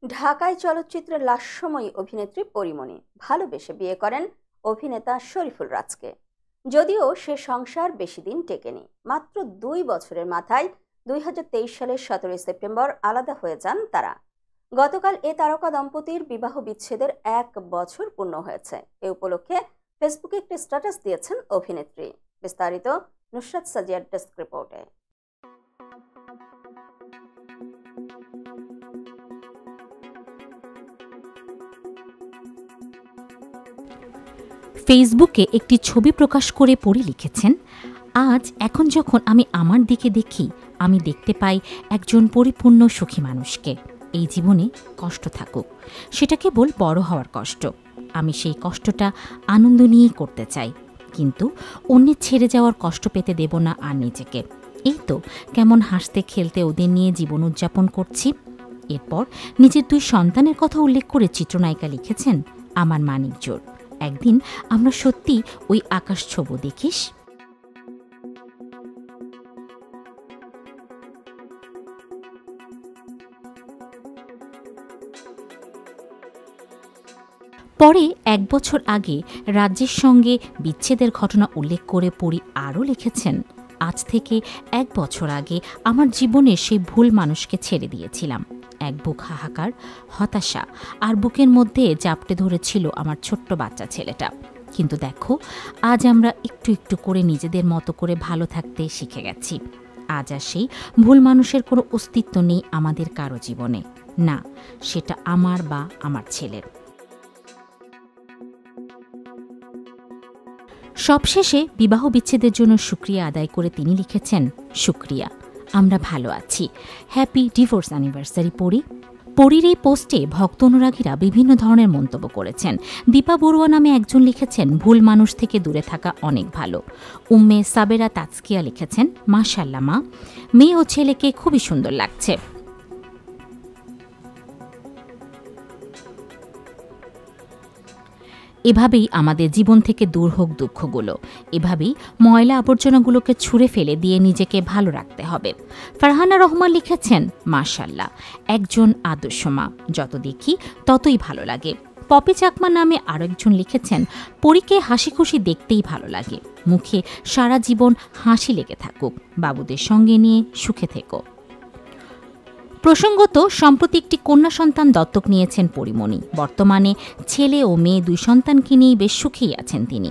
ঢাকায় চলচ্চিত্রের লাস্যময়ী অভিনেত্রী পরীমণি ভালোবেসে বিয়ে করেন অভিনেতা শরীফুল রাজকে। যদিও সে সংসার বেশি দিন টেকেনি, মাত্র 2 বছরের মাথায় 2023 সালের 17 সেপ্টেম্বর আলাদা হয়ে যান তারা। গতকাল এ তারকা দম্পতির বিবাহ বিচ্ছেদের 1 বছর পূর্ণ হয়েছে। এ উপলক্ষে ফেসবুকে একটি স্ট্যাটাস দিয়েছেন অভিনেত্রী। বিস্তারিত নুসরাত সাজিয়ার ডেস্ক রিপোর্টে। ফেসবুকে একটি ছবি প্রকাশ করে পড়ে লিখেছেন, আজ এখন যখন আমি আমার দিকে দেখি, আমি দেখতে পাই একজন পরিপূর্ণ সুখী মানুষকে। এই জীবনে কষ্ট থাকুক, সেটা কেবল বড় হওয়ার কষ্ট। আমি সেই কষ্টটা আনন্দ নিয়েই করতে চাই, কিন্তু অন্যের ছেড়ে যাওয়ার কষ্ট পেতে দেব না আর নিজেকে। এই তো কেমন হাসতে খেলতে ওদের নিয়ে জীবন উদযাপন করছি। এরপর নিজের 2 সন্তানের কথা উল্লেখ করে চিত্রনায়িকা লিখেছেন, আমার মানিক জোর, একদিন আমরা সত্যি ওই আকাশ ছোবো, দেখিস। পরে 1 বছর আগে রাজ্যের সঙ্গে বিচ্ছেদের ঘটনা উল্লেখ করে পড়ি আরও লিখেছেন, আজ থেকে 1 বছর আগে আমার জীবনে সেই ভুল মানুষকে ছেড়ে দিয়েছিলাম। এক বুক হাহাকার, হতাশা আর বুকের মধ্যে জাপটে ধরেছিল আমার ছোট্ট বাচ্চা ছেলেটা। কিন্তু দেখো, আজ আমরা একটু একটু করে নিজেদের মতো করে ভালো থাকতে শিখে গেছি। আজ আর সেই ভুল মানুষের কোনো অস্তিত্ব নেই আমাদের কারো জীবনে, না সেটা আমার বা আমার ছেলের। সবশেষে বিবাহ বিচ্ছেদের জন্য শুকরিয়া আদায় করে তিনি লিখেছেন, শুকরিয়া, আমরা ভালো আছি, হ্যাপি ডিভোর্স অ্যানিভার্সারি পড়ি। পরীর এই পোস্টে ভক্ত অনুরাগীরা বিভিন্ন ধরনের মন্তব্য করেছেন। দীপা বড়ুয়া নামে একজন লিখেছেন, ভুল মানুষ থেকে দূরে থাকা অনেক ভালো। উম্মে সাবেরা তাজকিয়া লিখেছেন, মাশাআল্লাহ মা, মেয়ে ও ছেলেকে খুবই সুন্দর লাগছে। এভাবেই আমাদের জীবন থেকে দূর হোক দুঃখগুলো, এভাবেই ময়লা আবর্জনাগুলোকে ছুঁড়ে ফেলে দিয়ে নিজেকে ভালো রাখতে হবে। ফারহানা রহমান লিখেছেন, মাশাআল্লাহ, একজন আদর্শ মা, যত দেখি ততই ভালো লাগে। পপি চাকমা নামে আরেকজন লিখেছেন, পরীকে হাসি খুশি দেখতেই ভালো লাগে, মুখে সারা জীবন হাসি লেগে থাকুক, বাবুদের সঙ্গে নিয়ে সুখে থেকো। প্রসঙ্গত, সম্প্রতি একটি কন্যা সন্তান দত্তক নিয়েছেন পরীমণি। বর্তমানে ছেলে ও মেয়ে 2 সন্তানকে নিয়ে বেশ সুখেই আছেন তিনি।